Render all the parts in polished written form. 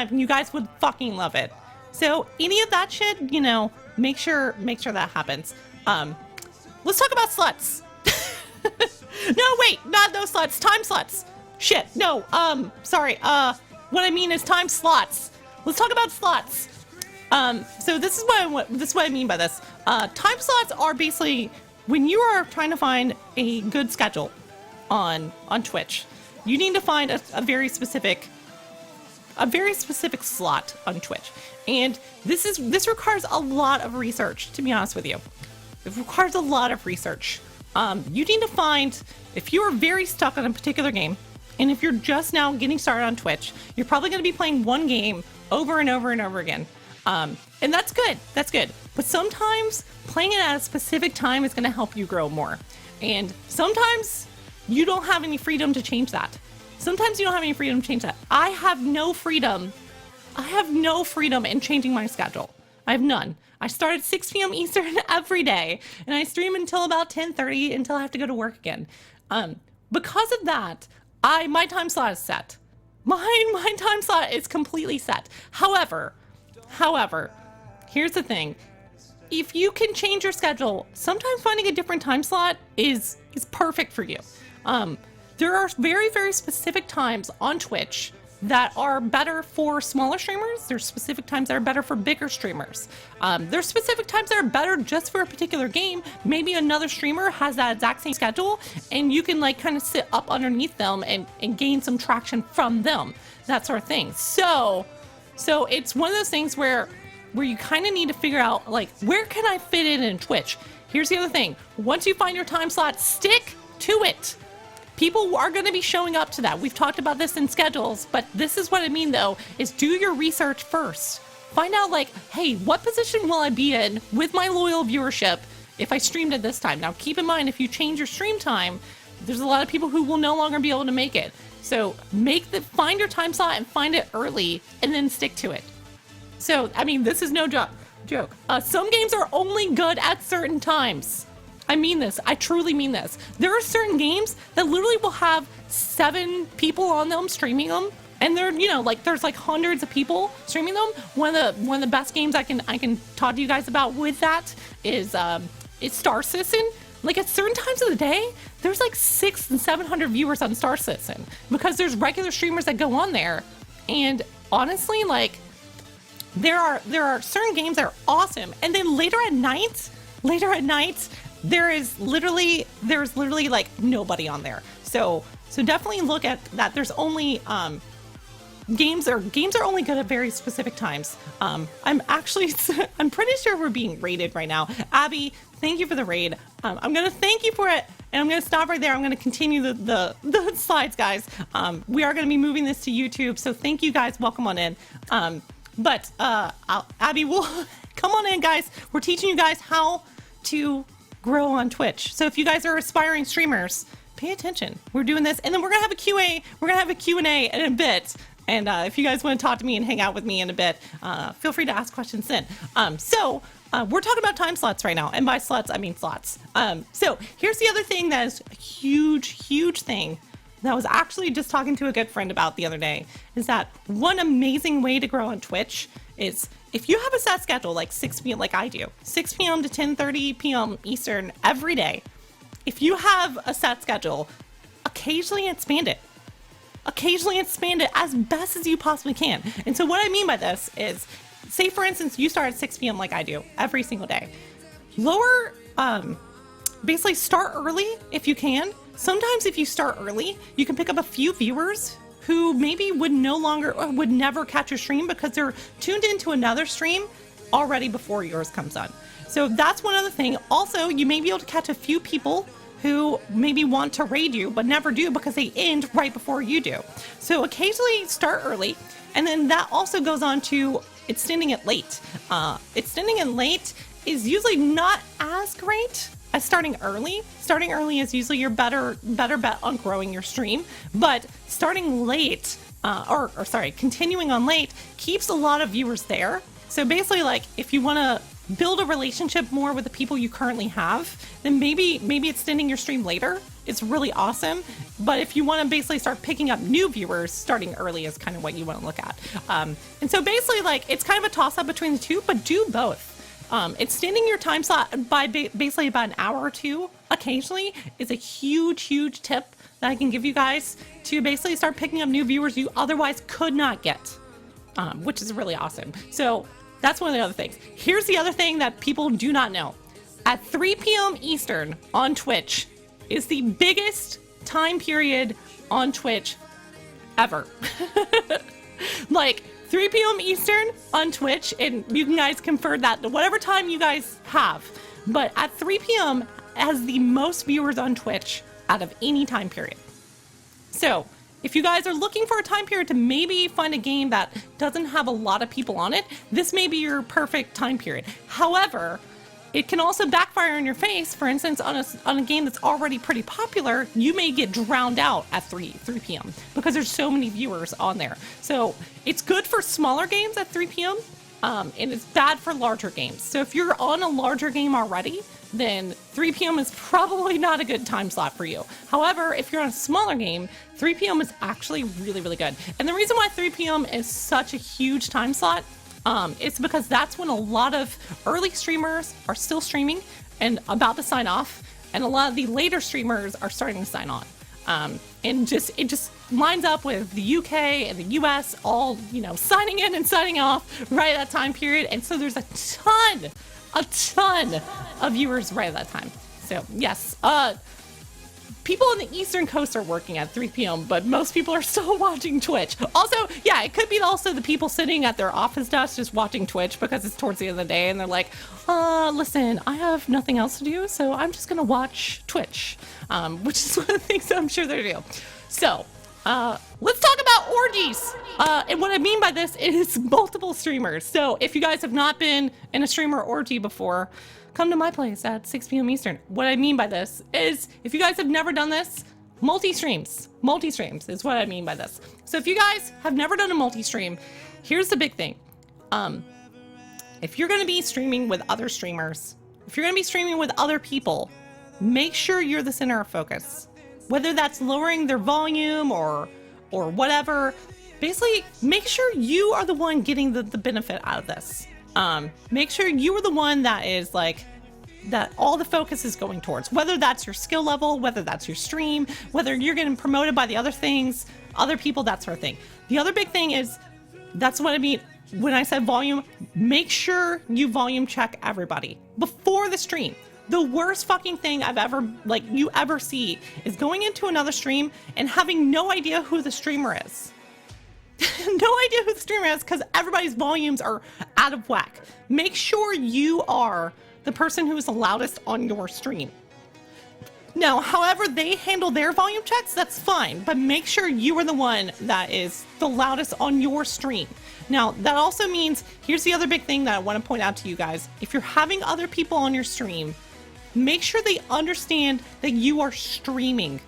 live, and you guys would fucking love it. So any of that shit, you know, make sure that happens. Let's talk about sluts. No, wait, not those sluts, time sluts. Shit, no, sorry, what I mean is time slots. Let's talk about slots. So this is what I mean by this. Time slots are basically when you are trying to find a good schedule on Twitch, you need to find a very specific slot on Twitch. And this requires a lot of research, to be honest with you. It requires a lot of research. You need to find, if you are very stuck on a particular game, and if you're just now getting started on Twitch, you're probably going to be playing one game over and over and over again. And that's good. That's good. But sometimes playing it at a specific time is going to help you grow more. And sometimes you don't have any freedom to change that. I have no freedom. In changing my schedule. I have none. I start at 6 p.m. Eastern every day, and I stream until about 10:30 until I have to go to work again. Because of that, my time slot is set. My time slot is completely set. However, here's the thing. If you can change your schedule, sometimes finding a different time slot is perfect for you. There are very, very specific times on Twitch that are better for smaller streamers. There's specific times that are better for bigger streamers. There's specific times that are better just for a particular game. Maybe another streamer has that exact same schedule, and you can like kind of sit up underneath them and gain some traction from them, that sort of thing. So it's one of those things where you kind of need to figure out, like, where can I fit in Twitch? Here's the other thing. Once you find your time slot, stick to it. People are going to be showing up to that. We've talked about this in schedules, but this is what I mean, though, is do your research first. Find out, like, hey, what position will I be in with my loyal viewership if I streamed at this time? Now, keep in mind, if you change your stream time, there's a lot of people who will no longer be able to make it. So find your time slot and find it early, and then stick to it. So, I mean, this is no joke. Some games are only good at certain times. I mean this. I truly mean this. There are certain games that literally will have 7 people on them streaming them, and they're, you know, like, there's like hundreds of people streaming them. One of the best games I can talk to you guys about with that is Star Citizen. Like, at certain times of the day, there's like 600 and 700 viewers on Star Citizen because there's regular streamers that go on there, and honestly, like, there are certain games that are awesome, and then later at night, there's literally like nobody on there. So definitely look at that. There's only games are only good at very specific times. I'm pretty sure we're being raided right now. Abby, thank you for the raid. I'm gonna thank you for it, and I'm gonna stop right there. I'm gonna continue the slides, guys. We are gonna be moving this to YouTube, so thank you guys. Welcome on in. But Abby will come on in, guys. We're teaching you guys how to grow on Twitch. So if you guys are aspiring streamers, pay attention. We're doing this, and then we're gonna have a QA. We're gonna have a Q&A in a bit. And if you guys want to talk to me and hang out with me in a bit, feel free to ask questions then. So we're talking about time slots right now, and by slots I mean slots. So here's the other thing that is a huge thing that I was actually just talking to a good friend about the other day, is that one amazing way to grow on Twitch is if you have a set schedule, like 6 p.m. like I do, 6 p.m. to 10:30 p.m. Eastern every day. If you have a set schedule, occasionally expand it. Occasionally expand it as best as you possibly can. And so what I mean by this is, say for instance, you start at 6 p.m. like I do every single day. Basically start early if you can. Sometimes if you start early, you can pick up a few viewers who maybe would never catch your stream because they're tuned into another stream already before yours comes on. So that's one other thing. Also, you may be able to catch a few people who maybe want to raid you but never do because they end right before you do. So occasionally start early, and then that also goes on to extending it late. Extending it late is usually not as great as starting early. Starting early is usually your better bet on growing your stream, but starting late, continuing on late keeps a lot of viewers there. So basically, like, if you want to build a relationship more with the people you currently have, then maybe extending your stream later is really awesome. But if you want to basically start picking up new viewers, starting early is kind of what you want to look at. And so basically, like, it's kind of a toss-up between the two, but do both. Extending your time slot by basically about an hour or two occasionally is a huge, huge tip that I can give you guys to basically start picking up new viewers you otherwise could not get, which is really awesome. So that's one of the other things. Here's the other thing that people do not know. At 3 p.m. Eastern on Twitch is the biggest time period on Twitch ever. Like 3 p.m. Eastern on Twitch, and you guys confer that to whatever time you guys have. But at 3 p.m. has the most viewers on Twitch out of any time period. So if you guys are looking for a time period to maybe find a game that doesn't have a lot of people on it, this may be your perfect time period. However, it can also backfire in your face. For instance, on a game that's already pretty popular, you may get drowned out at 3 p.m. because there's so many viewers on there. So it's good for smaller games at 3 p.m. And it's bad for larger games. So if you're on a larger game already, then 3 p.m. is probably not a good time slot for you. However, if you're on a smaller game, 3 p.m. is actually really, really good. And the reason why 3 p.m. is such a huge time slot it's because that's when a lot of early streamers are still streaming and about to sign off, and a lot of the later streamers are starting to sign on. And it just lines up with the UK and the US all, signing in and signing off right at that time period. And so there's a ton of viewers right at that time. So yes, people on the Eastern Coast are working at 3 p.m., but most people are still watching Twitch. Also, yeah, it could be also the people sitting at their office desk just watching Twitch because it's towards the end of the day and they're like, listen, I have nothing else to do, so I'm just going to watch Twitch, which is one of the things I'm sure they do. So, let's talk about orgies. And what I mean by this is multiple streamers. So if you guys have not been in a streamer orgy before, come to my place at 6 p.m. Eastern. What I mean by this is, if you guys have never done this, multi-streams is what I mean by this. So if you guys have never done a multi-stream, here's the big thing. If you're going to be streaming with other streamers, if you're going to be streaming with other people, make sure you're the center of focus. Whether that's lowering their volume or whatever, basically make sure you are the one getting the benefit out of this. Make sure you are the one that is like, that all the focus is going towards, whether that's your skill level, whether that's your stream, whether you're getting promoted by the other things, other people, that sort of thing. The other big thing is, that's what I mean when I said volume, make sure you volume check everybody before the stream. The worst fucking thing you ever see is going into another stream and having no idea who the streamer is. No idea who the streamer is because everybody's volumes are out of whack. Make sure you are the person who is the loudest on your stream. Now, however they handle their volume checks, that's fine, but make sure you are the one that is the loudest on your stream. Now, that also means, here's the other big thing that I want to point out to you guys. If you're having other people on your stream, make sure they understand that you are streaming,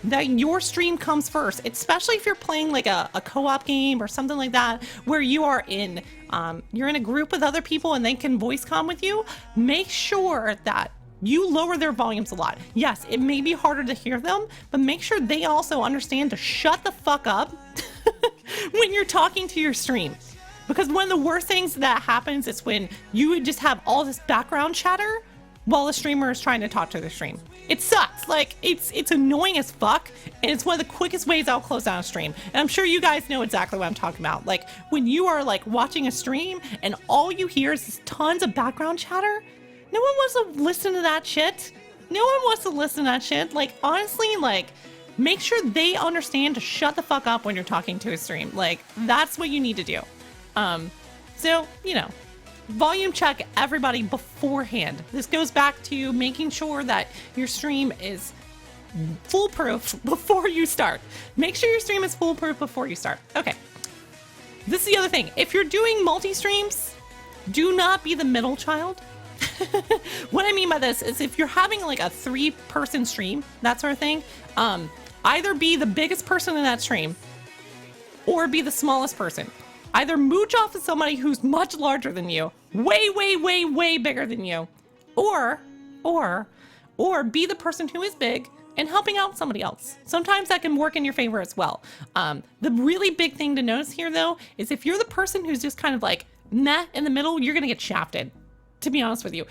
that your stream comes first, especially if you're playing like a co-op game or something like that, where you are you're in a group with other people and they can voice comm with you. Make sure that you lower their volumes a lot. Yes, it may be harder to hear them, but make sure they also understand to shut the fuck up when you're talking to your stream. Because one of the worst things that happens is when you just have all this background chatter while the streamer is trying to talk to the stream. It sucks. Like, it's annoying as fuck, and it's one of the quickest ways I'll close down a stream. And I'm sure you guys know exactly what I'm talking about. Like, when you are like watching a stream and all you hear is tons of background chatter, no one wants to listen to that shit. No one wants to listen to that shit. Like, honestly, like, make sure they understand to shut the fuck up when you're talking to a stream. Like, that's what you need to do. So, volume check everybody beforehand. This goes back to making sure that your stream is foolproof before you start. Make sure your stream is foolproof before you start. Okay. This is the other thing. If you're doing multi-streams, do not be the middle child. What I mean by this is if you're having like a 3-person stream, that sort of thing, either be the biggest person in that stream or be the smallest person. Either mooch off of somebody who's much larger than you, way, way, way, way bigger than you, or be the person who is big and helping out somebody else. Sometimes that can work in your favor as well. The really big thing to notice here, though, is if you're the person who's just kind of like meh in the middle, you're going to get shafted, to be honest with you.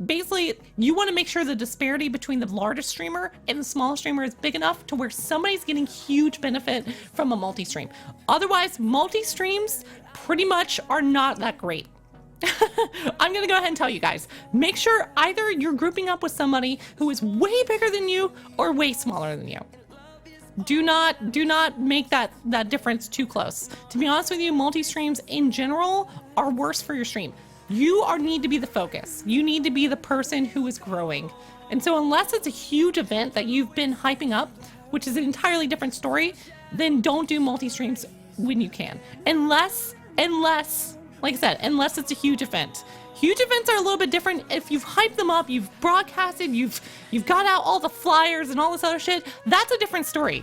Basically, you want to make sure the disparity between the largest streamer and the smallest streamer is big enough to where somebody's getting huge benefit from a multi-stream. Otherwise, multi-streams pretty much are not that great. I'm going to go ahead and tell you guys, make sure either you're grouping up with somebody who is way bigger than you or way smaller than you. Do not make that difference too close. To be honest with you, multi-streams in general are worse for your stream. You need to be the focus. You need to be the person who is growing. And so unless it's a huge event that you've been hyping up, which is an entirely different story, then don't do multi-streams when you can. Unless, like I said, unless it's a huge event. Huge events are a little bit different. If you've hyped them up, you've broadcasted, you've got out all the flyers and all this other shit, that's a different story.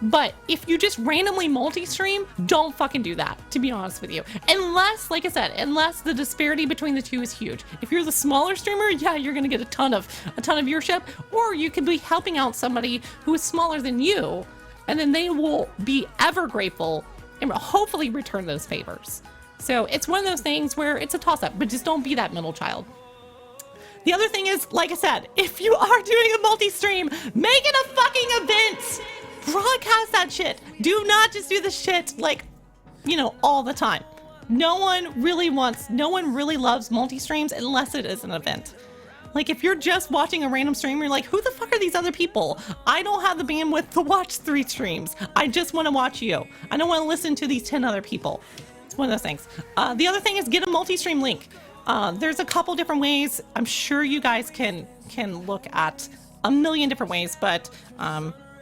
But if you just randomly multi-stream, don't fucking do that, to be honest with you. Unless, like I said, unless the disparity between the two is huge. If you're the smaller streamer, yeah, you're gonna get a ton of viewership, or you could be helping out somebody who is smaller than you, and then they will be ever grateful and will hopefully return those favors. So it's one of those things where it's a toss-up, but just don't be that middle child. The other thing is, like I said, if you are doing a multi-stream, make it a fucking event! Broadcast that shit. Do not just do the shit like, you know, all the time. No one really loves multi-streams unless it is an event. Like if you're just watching a random stream, you're like, who the fuck are these other people? I don't have the bandwidth to watch 3 streams. I just want to watch you. I don't want to listen to these 10 other people. It's one of those things. The other thing is get a multi-stream link. There's a couple different ways. I'm sure you guys can look at a million different ways, but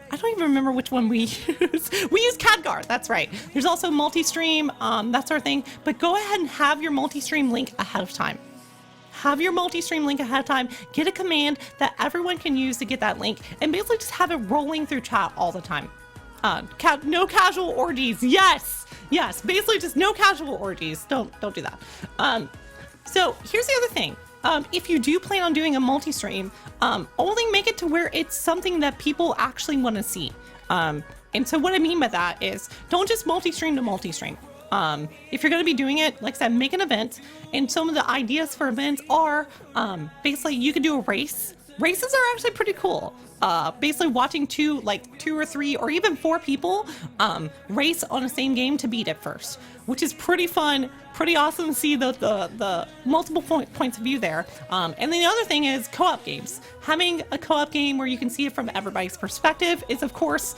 I don't even remember which one we use. We use CADGAR, that's right. There's also multi-stream, that sort of thing. But go ahead and have your multi-stream link ahead of time. Have your multi-stream link ahead of time. Get a command that everyone can use to get that link, and basically just have it rolling through chat all the time. No casual orgies. Yes, basically just no casual orgies. Don't do that. So here's the other thing. If you do plan on doing a multi-stream, only make it to where it's something that people actually want to see. And so what I mean by that is don't just multi-stream to multi-stream. If you're going to be doing it, like I said, make an event. And some of the ideas for events are basically you could do a race. Races are actually pretty cool. Basically watching 2 or 3 or even 4 people race on the same game to beat it first, which is pretty fun, pretty awesome to see the multiple points of view there. And then the other thing is co-op games. Having a co-op game where you can see it from everybody's perspective is of course